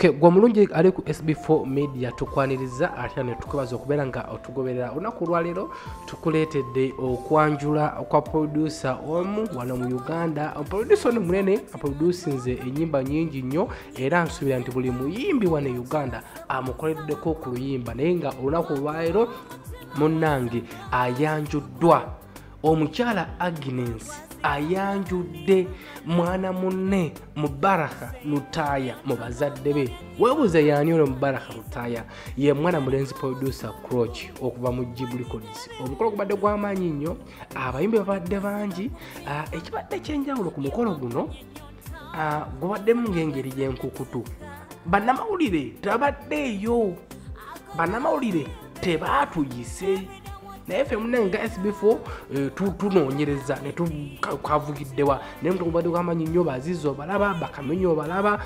Okay, gwa mulungi ali ku SB4 MEDIA tukwaniriza ate ne tukubaza okubeera nga otugoberera olunaku lwaleero tukuleetedde okwanjula kwa producer omu wano mu Uganda. Producer ono munene aproducinze ennyimba nyingi nnyo era nsuubira nti buli muyimbi wano e Uganda amukoleddeko ku luyimba, naye nga olunaku lwaleero munnange ayanjuddwa. Omukyala Agnes ayanjudde mwana munne Mubaraka Lutaya mu bazadde be. Weebuuze yaani ono Mubaraka Lutaya? Ye mwana mulenzi producer Croach okuva mu Jibu Records. Omukolo gubadde gw'amaanyi nnyo, abayimbi babadde bangi. Ekibadde ekyenjawulo ku mukolo guno gubaddemu ng'engeri y'enkukutu. Bannamawulire tabaddeeyo, bannamawulire tebaatuyise. Naye ffe munenga SB4 tunoonyereza ne tukavugiddewa naye omuntu gubadde gw'amaanyi nnyo, Bazizi obalaba, Bakamenyi obalaba,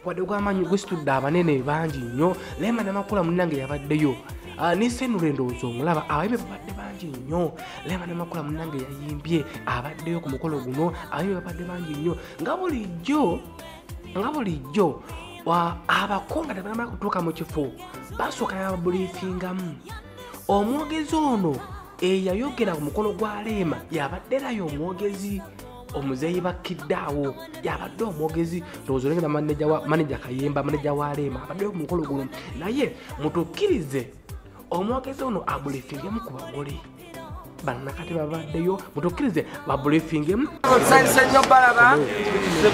gubadde gw'amaanyi gusitudde abanene bangi nnyo. Rema Namakula munnange yabaddeyo, n'Issenure ndowooza omulaba, abayimbi babadde bangi nnyo. Rema Namakula munnange yayimbye, abaddeyo ku mukolo guno, abayimbi babadde bangi nnyo. Nga bulijjo abakonga tebanamala kutuuka mu kifo basooka yababuliifingamu. Omwogezi ono eyayogera ku mukolo gwa Rema yabadderayo omwogezi omuzeeyi bakiddaawo, yabadde omwogezi ndowooza olengera maneja Kayemba, maneja wa Rema abaddeyo ku mukolo guno. Naye mutukkirize omwogezi ono abuliifingemu ku bagole bannakati babaddeyo, mutukkirize babuliifingemu. Nsanyuse nnyo balaba,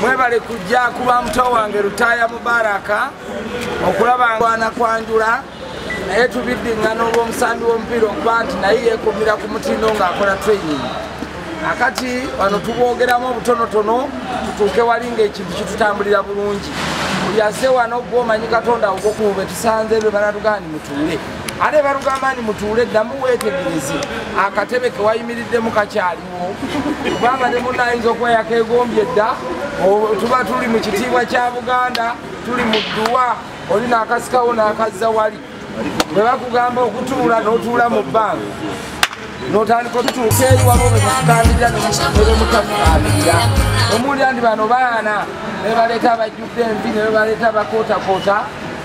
mwebale kujja kuba muto wange Lutaya Mubaraka okulaba ngwana kwanjula. Naye tubiddingana olw'omusambi w'omupiira okuba nti naye yeekumira ku mutindo ng'akola training. Akati wano tubwogeramu obutonotono tutuuke wali ng'ekintu kitutambulira bulungi. Buli azze wano gw'omanyi Katonda ogw'okumu be tusanze be banatugani mutuule. Ate balugamba nti mutuule ddamu weetegereze akatebe ke wayimiriddemu kakyaliwo. Kubanga ne munno ayinza okuba yakeegombye dda, tuba tuli mu kitiibwa kya Buganda, tuli mu dduwa, oli n'akasikawo n'akazza wali. Bwe bakugamba okutuula n'otuula mu bbanga n'otandika otutuuka eri waliwo be bakutandikira ne bemutafukaabirira. Omuwulira nti bano baana ne baleeta abajjudde envi ne baleeta abakootakoota,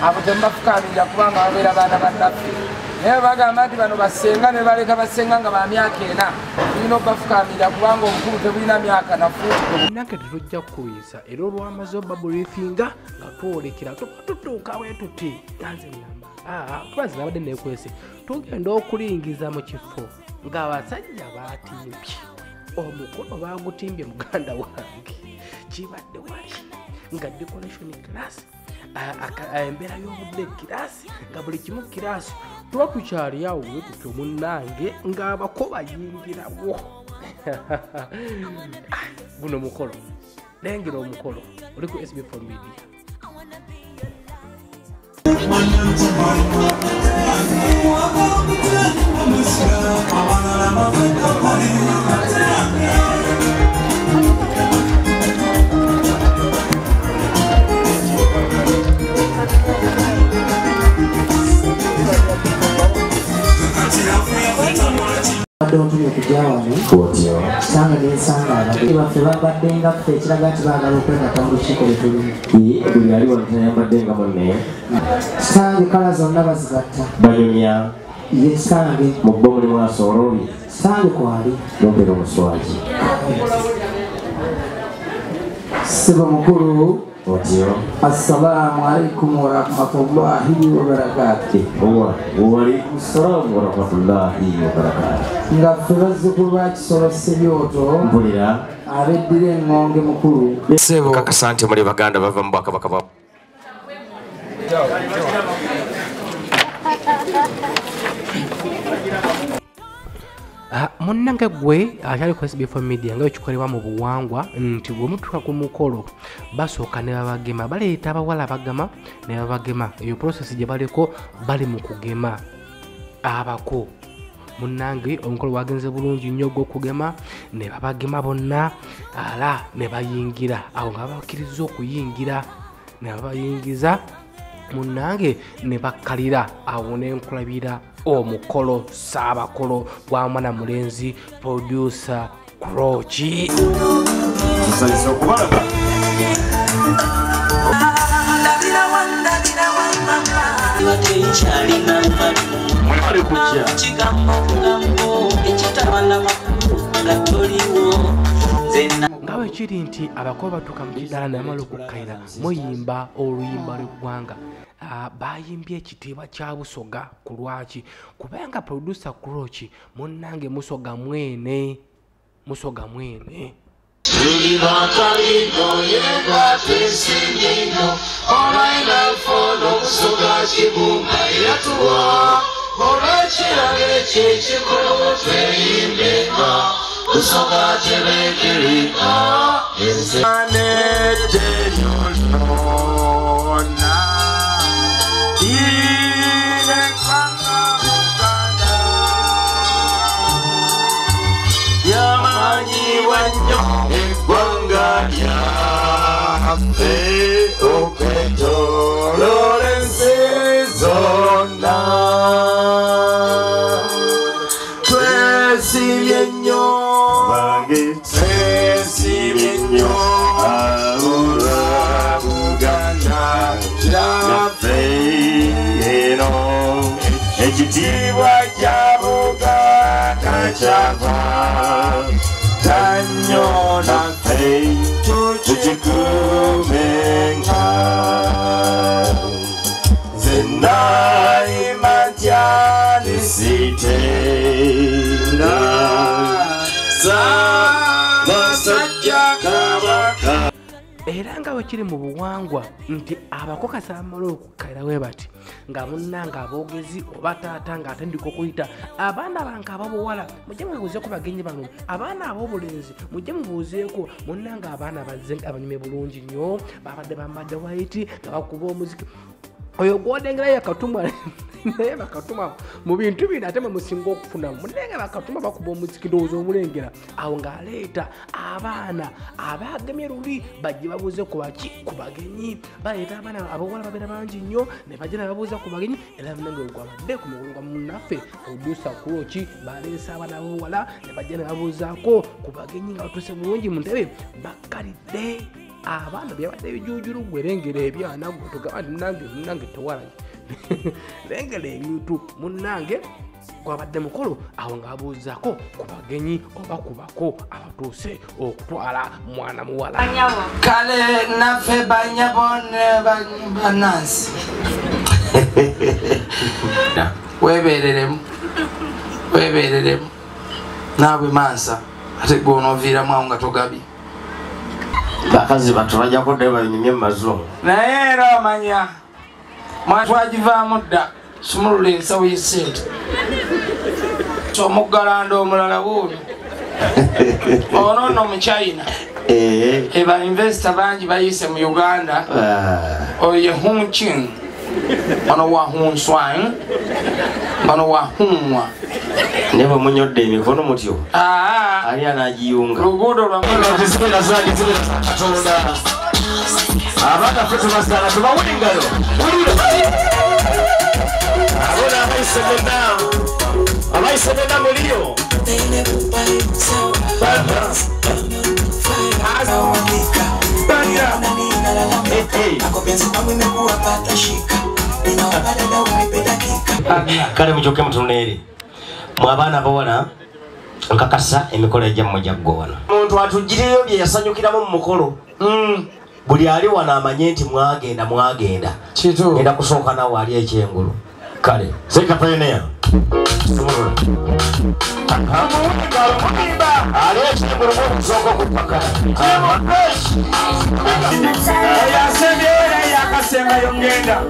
abo temubafukaabirira kubanga babeera baana bannaffe. Naye bagamba nti bano basenga ne baleeta basenga nga ba myaka 4, tulina okubafukaabirira kubanga obukulu tebulina myaka nafuuti. Nange tetujja kukuyisa era olwamaze obabuliifinga nga twolekera tutuuka bwe tuti ganze ngamba twazi nabadde neekwese tugenda okulingiza mu kifo ng'abasajja baatimbye. Omukolo bagutimbye muganda wange, kibadde wali nga decoration class, embeera y'obudde kirasi, nga buli kimu kirasi. Tuba tukyali awo bwe tutyo munnange ng'abako bayingirawo. Guno mukolo lengera omukolo oli ku SB4 MEDIA. Don't kujawane sanga nesanga baffe babaddenga ffe ekiraga nti baagala okwegata mu lukiiko lwetulumi. Buli ali wano yambaddenga munne sange kala zonna bazigatta banyumya ye sange mu bbo mulimu asoolobi sange kwali nombeera omuswaki siba mukulu. Assalamu alaikum warahmatullahi wabarakatuh. Waalaikum salaam warahmatullahi wabarakatuh. Nga ffe bazzukulu ba Kisolo Sebyoto mpulira abeddira engonge mukulu kakasa nti muli Baganda bava mu Bwakabaka bwa munnange gwe akyali ku SB4 MEDIA nga ekikolebwa mu buwangwa nti bwe mutuuka ku mukolo basooka ne babagema, baleeta abawala abagema ne babagema. Eyo process gye baliko bali mu kugema abako. Munnange omukolo wagenze bulungi nnyo gw'okugema, ne babagema bonna ala ne bayingira awo nga babakkiriza okuyingira ne babayingiza munnange ne bakkalira awo ne nkulabira omukolo saabakolo gwa mwana mulenzi producer Croach. Ndabira wanda Mwali kujja. Ngawe kiri nti abakuba batuuka mu kidaala ne bamala okukkaira muyimba oluyimba lw'eggwanga. Bayimbye ekitiibwa kya Busoga ku lwaki kubanga producer Krochi munnange Musoga mwene Tuli bakalino yeba tesingino Olaina fono Busoga kibumba yatuwa Olekirage kyekikulu tweyimbenga Busoga tebekereka Ensanete nyolona Ine kwanga Uganda Yamanyi wanyo Eggwanga lyaffe okwetooloola ensi zonna twesibye nnyo twesibye nnyo olwa Buganda lyaffe eno ekitiibwa kya Buganda kyava Tanyo na fei tukikumenga Zena imantiani sitenda Sama sajja kabaka era nga bwe kiri mu buwangwa nti abakokasa bamala okukkaira bwe bati nga munnanga aboogezi oba taata ng'atandika okuyita abaana bange ababuwala mujje mubuuzeeko bagenyi bano abaana ab'obulenzi mujje mubuuzeeko munnanga abaana bazze abanyume bulungi nnyo babadde bambadde waiti nga bakuba omuziki oyo gw'odengerayo akatumwa naye bakatuma mu bintu bino ate mwe musinga okufuna munenge bakatuma bakuba omuziki ndowooza omulengera awo ng'aleeta abaana abagemye luli bajje babuuze ku baki ku bagenyi baleeta abaana abawala babeera bangi nnyo ne bajja ne babuuza ku bagenyi era munenge ogwabadde ku mugongo munnaffe oduusa kuloki baleese abaana abawala ne bajja ne babuuzaako ku bagenyi nga batuuse bulungi mu ntebe bakkalidde abaana byabadde bijuujulu gwerengera ebyana gwe tugamba nti munange tewalanye lengera ebintu munange gwabadde mukolo awo ng'abuuzaako ku bagenyi oba kubako abatuuse okutwala mwana muwala kale naffe banyabo ne banansi weebereremu naabwe mansa ate gwe onooviiramu awo nga togabye bakazi batulajja kudde banyumye mazungu naye era omanya mwatwagivaamu dda sumulula ensawo y'essente omuggalanda omulala wuuno ono nno mu China eba investor bangi bayise mu Uganda oyo ye Hunqing ono wa Hunswang ono wa Hunwa ne bwe munyodde emikono mutyo ali anagiyunga luguudo lwamulotizibena zange zibena katonda abaana ffe tubasala tubawulingalo abona abayise bena muliyo kale mukyuke mutuneeri mwabaana abawala nkakasa emikolo egyammwe gyaggwana omuntu atugirireyo bye yasanyukiramu mu mukolo buli ali wano amanye nti mwagenda genda kusooka nawe ali ekyengulu kale sekapeneya ali ekyengulu mukusooka okupaka yasembyera yakasembayo ngenda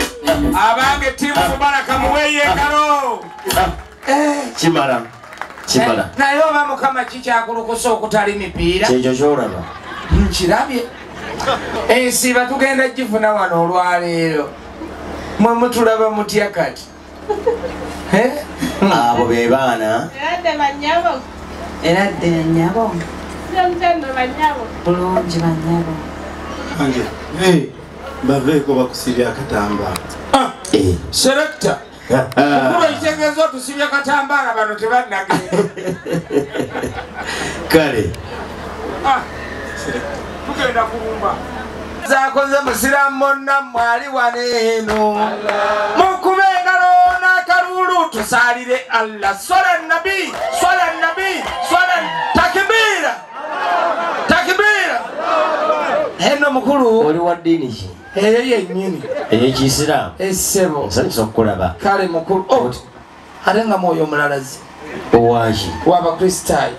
abange tiimu mubaraka muweeyo engalo kimala naye oba mukama kikyakulukusa okutali mipiira kyekyo kyolaba nkirabye ensiba tugenda gifuna wano olwaleero mwe mutulaba mutya kati abo be baana era dde banyabo bulungi banyabo baveeko bakusibya akatambala selekta okulu ekitegeeza otusibya katambaala bano tebannagenda kale tugenda kulumba zakoze musiramu monna mwali wano eno mukube tusalire Allah. Swala nabi, swala nabi, swala takbira. Takbira. Heno mukulu. Oli wa dini ki? Yeye nyini. Ekisira. Essebo. Nsanyusa okukulaba. Kale mukulu. Oh. Arenga moyo mulalazi. Owaaki. Waba Kristai.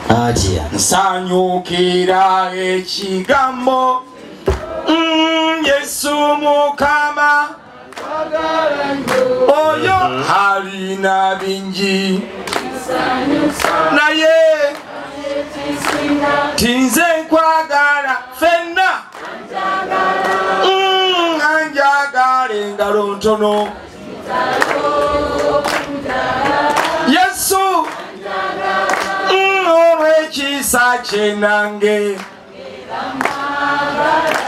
Atya. Nsanyukira ekigambo. Yesu Mukama. Oyo halina bingi. Naye tinze nkwagala fenna. Anjagala engalo ntono. Yesu olw'ekisa kye nange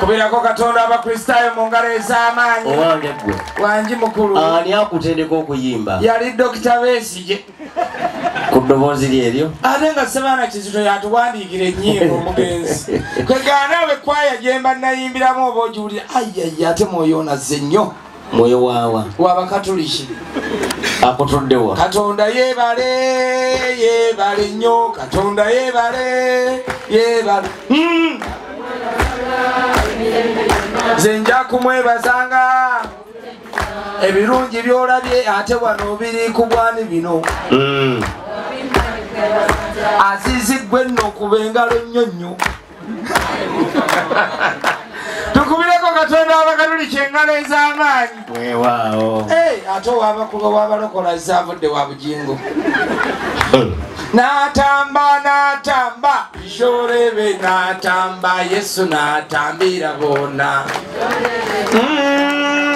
kubirako Katonda Abakristaayo mu ngalo ez'amaanyi. Owange gwe. Wangi mukulu. Ani akutendeka okuyimba? Yali Dr. Besigye. Ku ddoboozi lyeryo? Ate nga Ssebaana Kizito yatuwandiikira ennyimba omugenzi. Kwegana we kwaya gye mba nayimbiramu oba ogiwulira ayaya ate mwoyo onazze nnyo. Mwoyo waawa? W'Abakatuliki. Akutuddewa? Katonda yeebale yeebale nnyo. Katonda yeebale yeebale. Nze nja kumwebazanga ebirungi by'olabye ate wano biri ku bwani bino. Aziziggwe nno okuba engalo nnyonnyo. Tukubireko Katonda Abakatuliki engalo ez'amaanyi. Weewaawo. Ate ow'abakuba w'abalokola zavudde wa bugingo. Natamba natamba jorebe natamba Yesu natambira bona.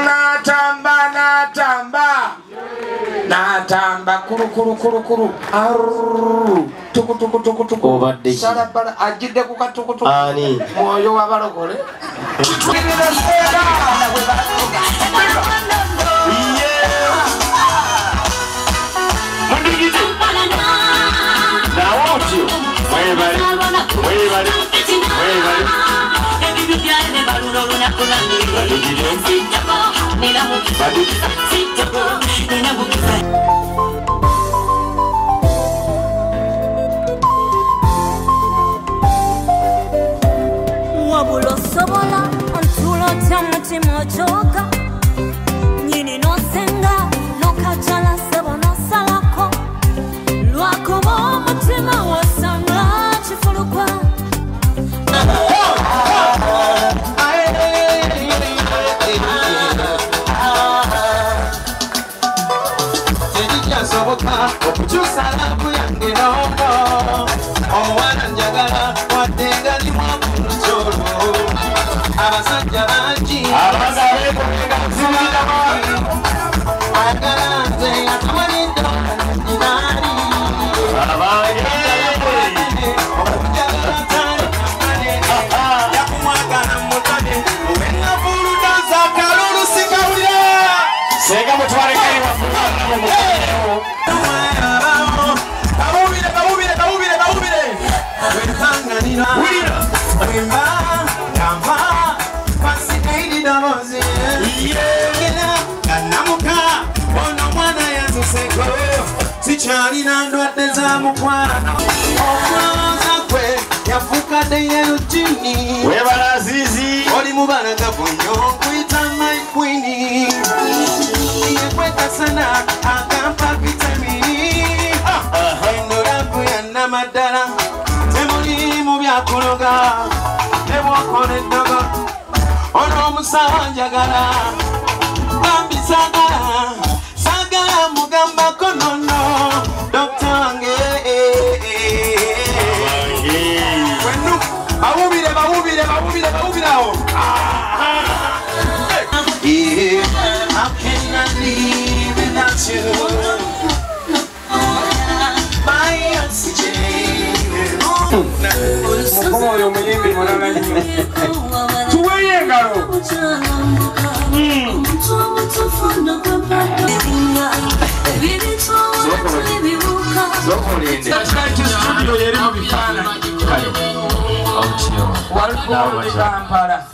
Natamba natamba natamba kuru kuru kuru kuru arru tuku tuku tuku tuku obadde salabala ajidde ku katuku tuku ani mwoyo w'abalokole. Wabulo sobola ontulo tamutima ojoka nyini nosenga nokajala sebo nosalako lwakoba omutima wasanga kifulukwa. Okukyusa labu yange n'ombo omuwala njagala wadde nga limu akulukyolo abasajja bangi agala nze atamalidde okananyinaali okujagala tale yakumwagala mutale owenavuludanza akalulu sikawulya senga mutwalekeri wafuaa Sikyalina ndwadde za mukwano okulowooza kwe yafukadde yerutini webala Azizi oli mubalagavu nnyo nkuyita my queen yekwekasana akampa vitamini endolavu yannamaddala temuli mu byakuloga nebwokola eddogo ono omusawo njagala bambi saagala sagala mugambako nono dokta wange wenu bawubirawo how can I live without you my oxygen mukomo oyo omuyimbi mulala nnyo tuweyo engalo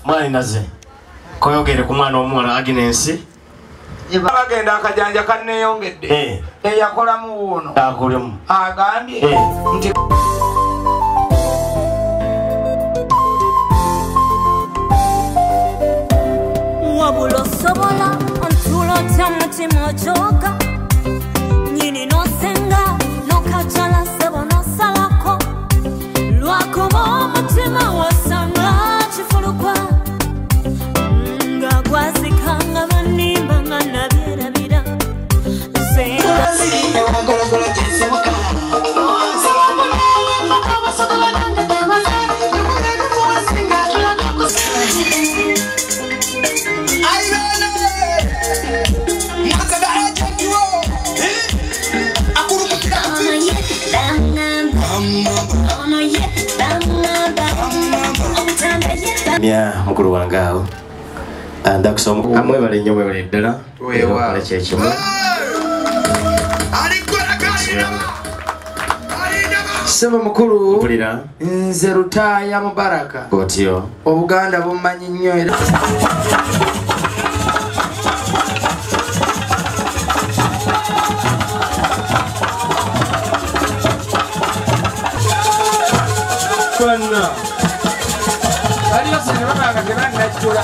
mwali naze koyogere ku mwana omuwala Agnes bagenda akajanja kanneeyongedde eyakolamu wuuno agambye nti wabula osobola ontuula otya mutima ogyoka nyini nosenga nokajala sebo nosalako lwakuba omutima wasanga kifulukwa nga gwazikanga banimba nga nabyerabira Mya mukuru wange awo ndakusoma amwebale nnyo mwebale ddala okola kyekimu Sebo mukulu mpulira nze Lutaaya Mubaraka otyo Obuganda bumanyi nnyo era Kwana Aliyo sinibanga tebanajjula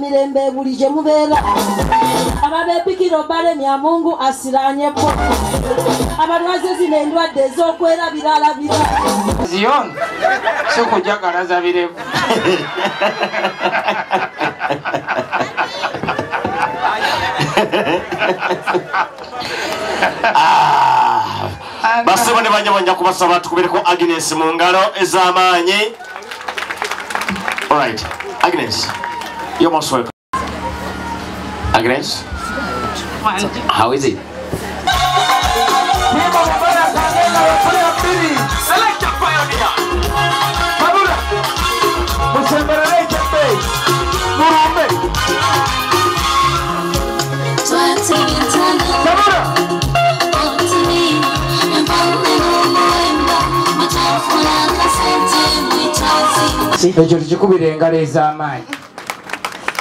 mirembe bulije mubeera ababepikira obale nyamungu asiranye po abalwaze zino endwadde ez'okwerabira alabira Zion sikujagala zabirevu basebo ne banyabanya kubasaba tukubireko Agnes mu ngalo ez'amaanyi. Alright, Agnes, you're most welcome. Agnes, how is it? Selekta pioneer. Babura. Musembelele chepe. Murambe. ekyo tikikubira engalo ez'amaanyi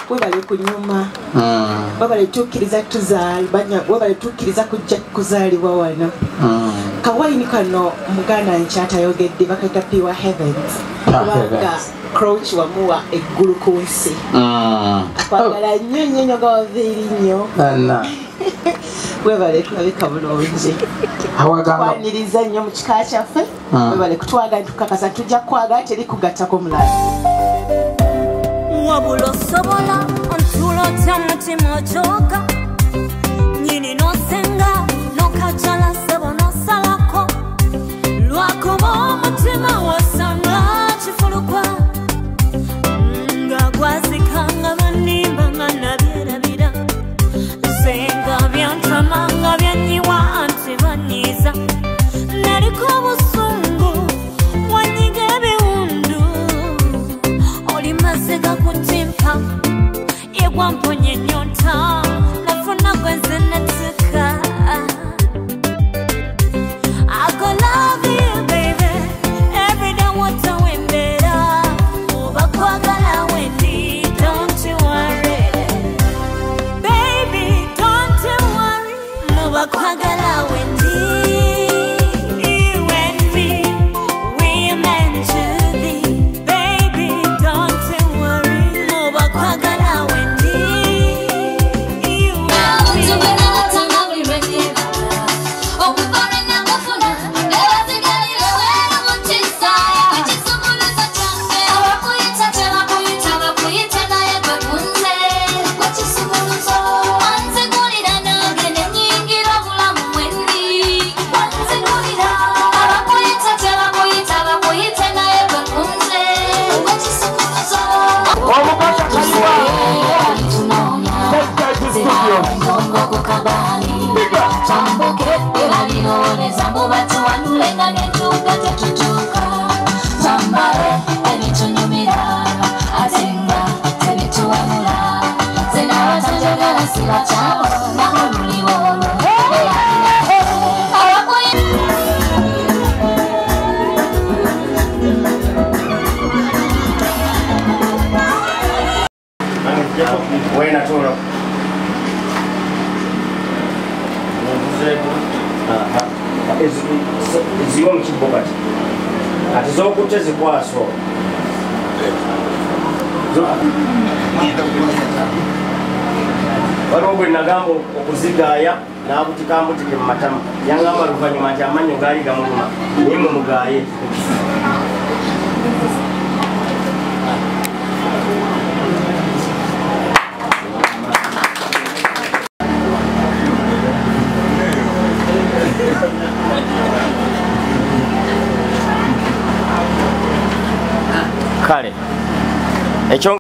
webale kunyuma webale tukkiriza webale tukkiriza kujja kuzaalibwa wano kawayini kano Muganda nkyatayogedde bakaita Pure Heavens kubanga Crouch wamuwa eggulu ku nsi akwagala nnyo nnyo gawaviiri nnyo webale tulabika bulungi kwaniriza nnyo mu kika kyaffe webale kutwaga tukakasa tujja kwagala teri kugattako mulala wabula osobola ontulo otya mutima ojoga nyini nosenga nokajala sebo nosalako lwakuba omutima wasanga kifulukwa nga gwazikanga banimba nga nabyerabira senga byantama nga byanyiwa anti banyiza naliko obusungu wanyiga ebiwundu oli masega kutimpa yegwamponye nyota nafuna gwenze natuka I go love you baby every day wata wembera uba kwagala wendi don't you worry baby don't you worry muba kwagala wendi eziwo mukibbo kati ati zokutta zikwaso waliwo gwe nagamba okuzigaaya n'abutikambutike mu matama yangamba luvannyuma nti amannyo gaali gamuluma naye mumugaaye kale ekyo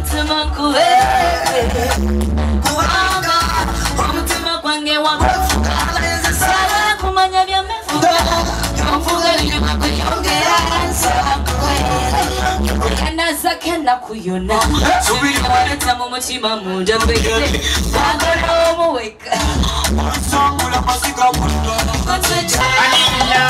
umutima kuwe kubanga umutima kwange wakufuka sala kumanya byamefuka mvuga linyuma kuyongera kanaza kenda kuyona subiri waleta mu mutima munda mbegere bagalo muweka songula pasika kulo anina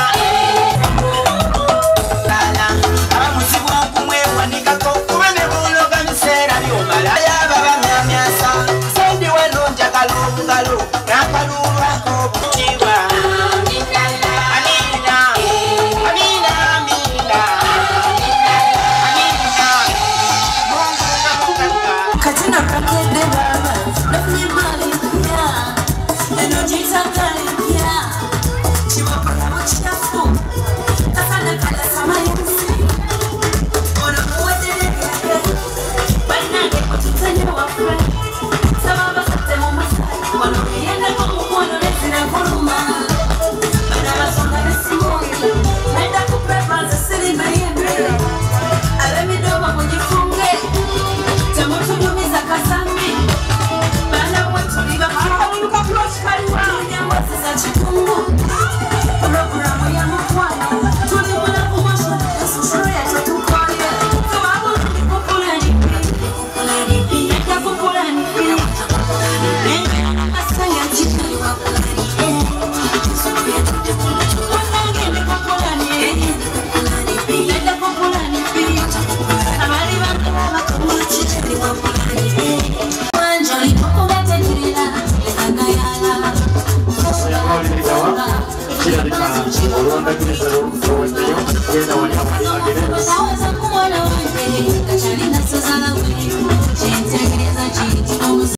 Olw'ondagiriza olw'owendeyo genda wali abagenera